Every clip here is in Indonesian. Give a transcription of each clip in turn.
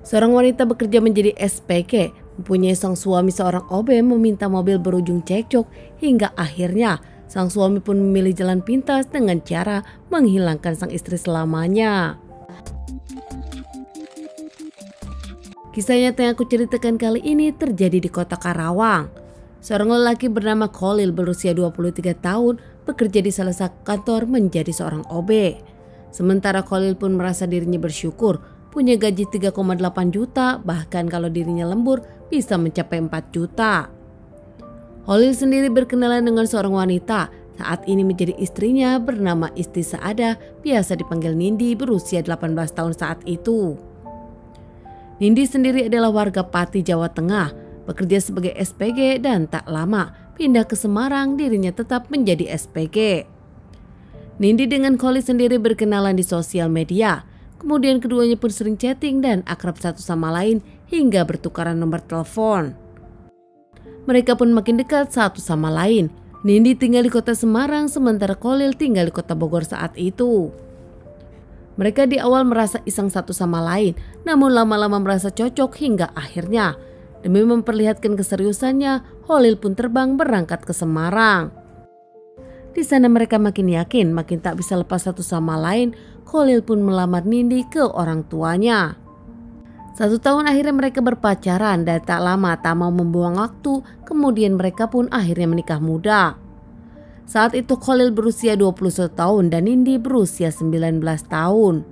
Seorang wanita bekerja menjadi SPG, mempunyai sang suami seorang OB meminta mobil berujung cekcok hingga akhirnya sang suami pun memilih jalan pintas dengan cara menghilangkan sang istri selamanya. Kisah nyata yang aku ceritakan kali ini terjadi di kota Karawang. Seorang lelaki bernama Khalil berusia 23 tahun bekerja di salah satu kantor menjadi seorang OB. Sementara Khalil pun merasa dirinya bersyukur punya gaji 3,8 juta, bahkan kalau dirinya lembur bisa mencapai 4 juta. Khalil sendiri berkenalan dengan seorang wanita saat ini menjadi istrinya bernama Isti Saada, biasa dipanggil Nindi, berusia 18 tahun saat itu. Nindi sendiri adalah warga Pati, Jawa Tengah, bekerja sebagai SPG dan tak lama pindah ke Semarang, dirinya tetap menjadi SPG. Nindi dengan Khalil sendiri berkenalan di sosial media. Kemudian keduanya pun sering chatting dan akrab satu sama lain hingga bertukaran nomor telepon. Mereka pun makin dekat satu sama lain. Nindi tinggal di kota Semarang sementara Khalil tinggal di kota Bogor saat itu. Mereka di awal merasa iseng satu sama lain, namun lama-lama merasa cocok hingga akhirnya demi memperlihatkan keseriusannya, Khalil pun terbang berangkat ke Semarang. Di sana mereka makin yakin, makin tak bisa lepas satu sama lain. Khalil pun melamar Nindi ke orang tuanya. 1 tahun akhirnya mereka berpacaran dan tak lama tak mau membuang waktu, kemudian mereka pun akhirnya menikah muda. Saat itu Khalil berusia 21 tahun dan Nindi berusia 19 tahun.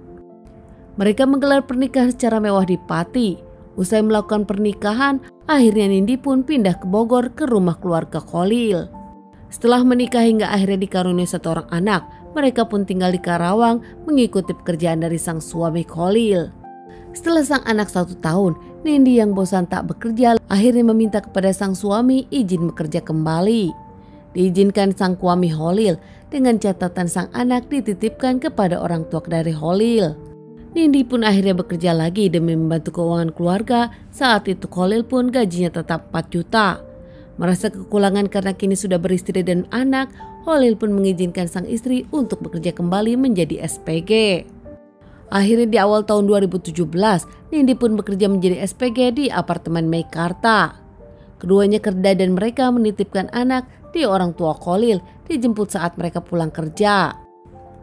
Mereka menggelar pernikahan secara mewah di Pati. Usai melakukan pernikahan, akhirnya Nindi pun pindah ke Bogor ke rumah keluarga Khalil. Setelah menikah hingga akhirnya dikaruniai 1 orang anak, mereka pun tinggal di Karawang mengikuti pekerjaan dari sang suami Khalil. Setelah sang anak 1 tahun, Nindi yang bosan tak bekerja akhirnya meminta kepada sang suami izin bekerja kembali. Diizinkan sang suami Khalil dengan catatan sang anak dititipkan kepada orang tua dari Khalil. Nindi pun akhirnya bekerja lagi demi membantu keuangan keluarga. Saat itu Khalil pun gajinya tetap 4 juta. Merasa kekurangan karena kini sudah beristri dan anak, Khalil pun mengizinkan sang istri untuk bekerja kembali menjadi SPG. Akhirnya di awal tahun 2017, Nindi pun bekerja menjadi SPG di apartemen Meikarta. Keduanya kerja dan mereka menitipkan anak di orang tua Khalil, dijemput saat mereka pulang kerja.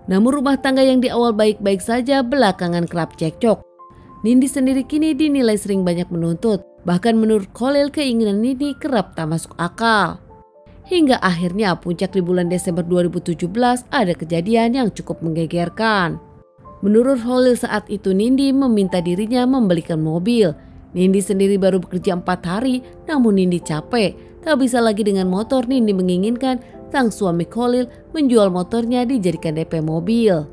Namun rumah tangga yang di awal baik-baik saja belakangan kerap cekcok. Nindi sendiri kini dinilai sering banyak menuntut, bahkan menurut Khalil keinginan Nindi kerap tak masuk akal. Hingga akhirnya puncak di bulan Desember 2017 ada kejadian yang cukup menggegerkan. Menurut Khalil saat itu Nindi meminta dirinya membelikan mobil. Nindi sendiri baru bekerja 4 hari, namun Nindi capek. Tak bisa lagi dengan motor, Nindi menginginkan sang suami Khalil menjual motornya dijadikan DP mobil.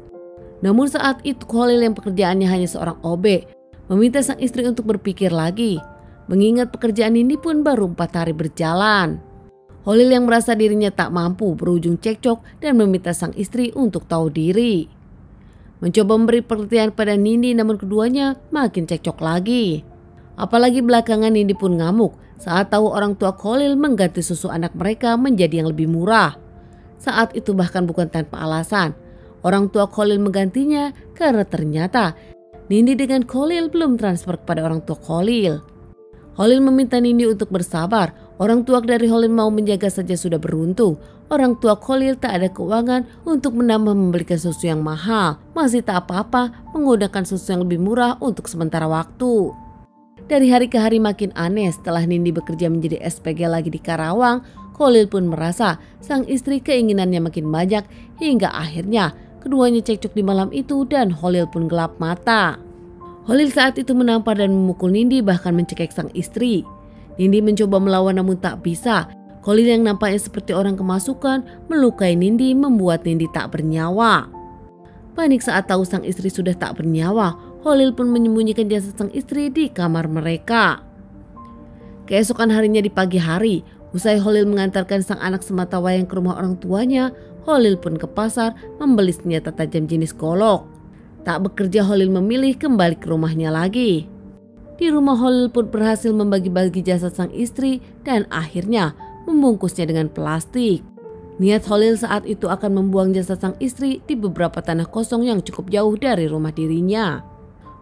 Namun saat itu Khalil yang pekerjaannya hanya seorang OB, meminta sang istri untuk berpikir lagi. Mengingat pekerjaan Nindi pun baru 4 hari berjalan. Khalil yang merasa dirinya tak mampu berujung cekcok dan meminta sang istri untuk tahu diri. Mencoba memberi perhatian pada Nindi namun keduanya makin cekcok lagi. Apalagi belakangan Nindi pun ngamuk saat tahu orang tua Khalil mengganti susu anak mereka menjadi yang lebih murah. Saat itu bahkan bukan tanpa alasan. Orang tua Khalil menggantinya karena ternyata Nindi dengan Khalil belum transfer kepada orang tua Khalil. Khalil meminta Nindi untuk bersabar. Orang tua dari Khalil mau menjaga saja sudah beruntung. Orang tua Khalil tak ada keuangan untuk menambah membelikan susu yang mahal. Masih tak apa-apa menggunakan susu yang lebih murah untuk sementara waktu. Dari hari ke hari makin aneh setelah Nindi bekerja menjadi SPG lagi di Karawang, Khalil pun merasa sang istri keinginannya makin banyak hingga akhirnya keduanya cekcok di malam itu dan Khalil pun gelap mata. Khalil saat itu menampar dan memukul Nindi bahkan mencekik sang istri. Nindi mencoba melawan namun tak bisa. Khalil yang nampaknya seperti orang kemasukan melukai Nindi membuat Nindi tak bernyawa. Panik saat tahu sang istri sudah tak bernyawa, Khalil pun menyembunyikan jasad sang istri di kamar mereka. Keesokan harinya di pagi hari, usai Khalil mengantarkan sang anak sematawayang ke rumah orang tuanya, Khalil pun ke pasar membeli senjata tajam jenis golok. Tak bekerja, Khalil memilih kembali ke rumahnya lagi. Di rumah Khalil pun berhasil membagi-bagi jasad sang istri dan akhirnya membungkusnya dengan plastik. Niat Khalil saat itu akan membuang jasad sang istri di beberapa tanah kosong yang cukup jauh dari rumah dirinya.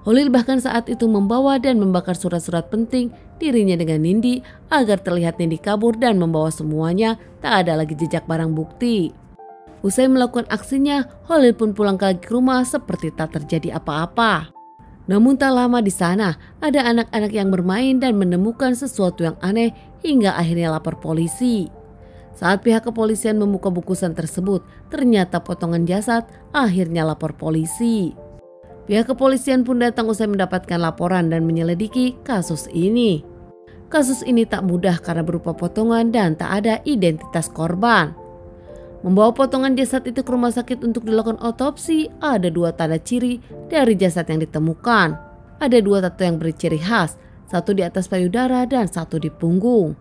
Holil bahkan saat itu membawa dan membakar surat-surat penting dirinya dengan Nindi agar terlihat Nindi kabur dan membawa semuanya, tak ada lagi jejak barang bukti. Usai melakukan aksinya, Holil pun pulang lagi ke rumah seperti tak terjadi apa-apa. Namun tak lama di sana, ada anak-anak yang bermain dan menemukan sesuatu yang aneh hingga akhirnya lapor polisi. Saat pihak kepolisian membuka bungkusan tersebut, ternyata potongan jasad, akhirnya lapor polisi. Pihak kepolisian pun datang usai mendapatkan laporan dan menyelidiki kasus ini. Kasus ini tak mudah karena berupa potongan dan tak ada identitas korban. Membawa potongan jasad itu ke rumah sakit untuk dilakukan otopsi, ada 2 tanda ciri dari jasad yang ditemukan. Ada 2 tato yang berciri khas, satu di atas payudara dan satu di punggung.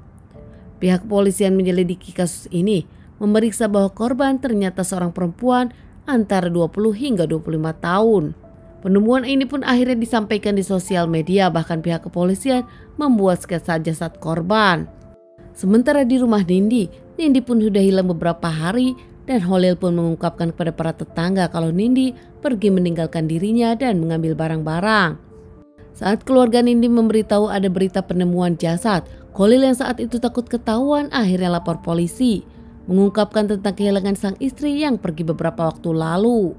Pihak kepolisian menyelidiki kasus ini, memeriksa bahwa korban ternyata seorang perempuan antara 20 hingga 25 tahun. Penemuan ini pun akhirnya disampaikan di sosial media, bahkan pihak kepolisian membuat sketsa jasad korban. Sementara di rumah Nindi pun sudah hilang beberapa hari dan Holil pun mengungkapkan kepada para tetangga kalau Nindi pergi meninggalkan dirinya dan mengambil barang-barang. Saat keluarga Nindi memberitahu ada berita penemuan jasad, Holil yang saat itu takut ketahuan akhirnya lapor polisi, mengungkapkan tentang kehilangan sang istri yang pergi beberapa waktu lalu.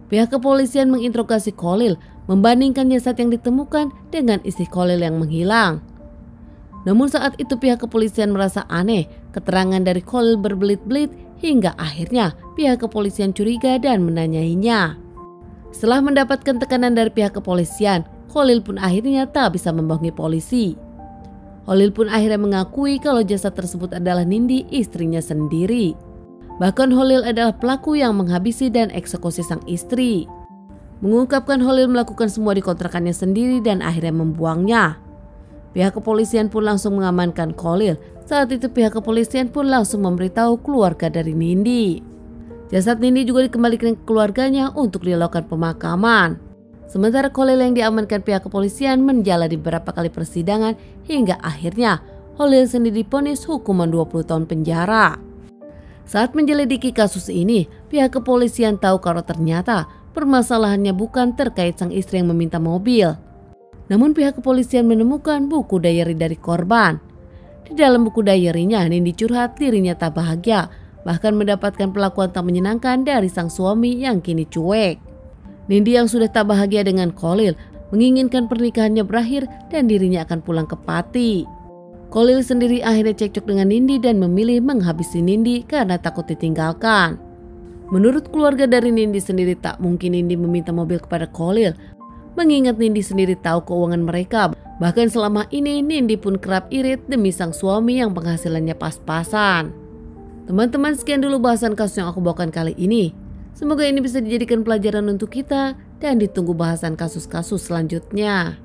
Pihak kepolisian menginterogasi Holil, membandingkan jasad yang ditemukan dengan istri Holil yang menghilang. Namun saat itu pihak kepolisian merasa aneh, keterangan dari Holil berbelit-belit hingga akhirnya pihak kepolisian curiga dan menanyainya. Setelah mendapatkan tekanan dari pihak kepolisian, Holil pun akhirnya tak bisa membohongi polisi. Holil pun akhirnya mengakui kalau jasad tersebut adalah Nindi, istrinya sendiri. Bahkan Holil adalah pelaku yang menghabisi dan eksekusi sang istri. Mengungkapkan Holil melakukan semua di kontrakannya sendiri dan akhirnya membuangnya. Pihak kepolisian pun langsung mengamankan Holil. Saat itu pihak kepolisian pun langsung memberitahu keluarga dari Nindi. Jasad Nindi juga dikembalikan ke keluarganya untuk dilakukan pemakaman. Sementara Holil yang diamankan pihak kepolisian menjalani beberapa kali persidangan hingga akhirnya Holil sendiri divonis hukuman 20 tahun penjara. Saat menyelidiki kasus ini, pihak kepolisian tahu kalau ternyata permasalahannya bukan terkait sang istri yang meminta mobil. Namun pihak kepolisian menemukan buku diary dari korban. Di dalam buku diary-nya, Nindi curhat dirinya tak bahagia, bahkan mendapatkan perlakuan tak menyenangkan dari sang suami yang kini cuek. Nindi yang sudah tak bahagia dengan Holil menginginkan pernikahannya berakhir dan dirinya akan pulang ke Pati. Holil sendiri akhirnya cekcok dengan Nindi dan memilih menghabisi Nindi karena takut ditinggalkan. Menurut keluarga dari Nindi sendiri tak mungkin Nindi meminta mobil kepada Holil, mengingat Nindi sendiri tahu keuangan mereka. Bahkan selama ini Nindi pun kerap irit demi sang suami yang penghasilannya pas-pasan. Teman-teman, sekian dulu bahasan kasus yang aku bawakan kali ini. Semoga ini bisa dijadikan pelajaran untuk kita dan ditunggu bahasan kasus-kasus selanjutnya.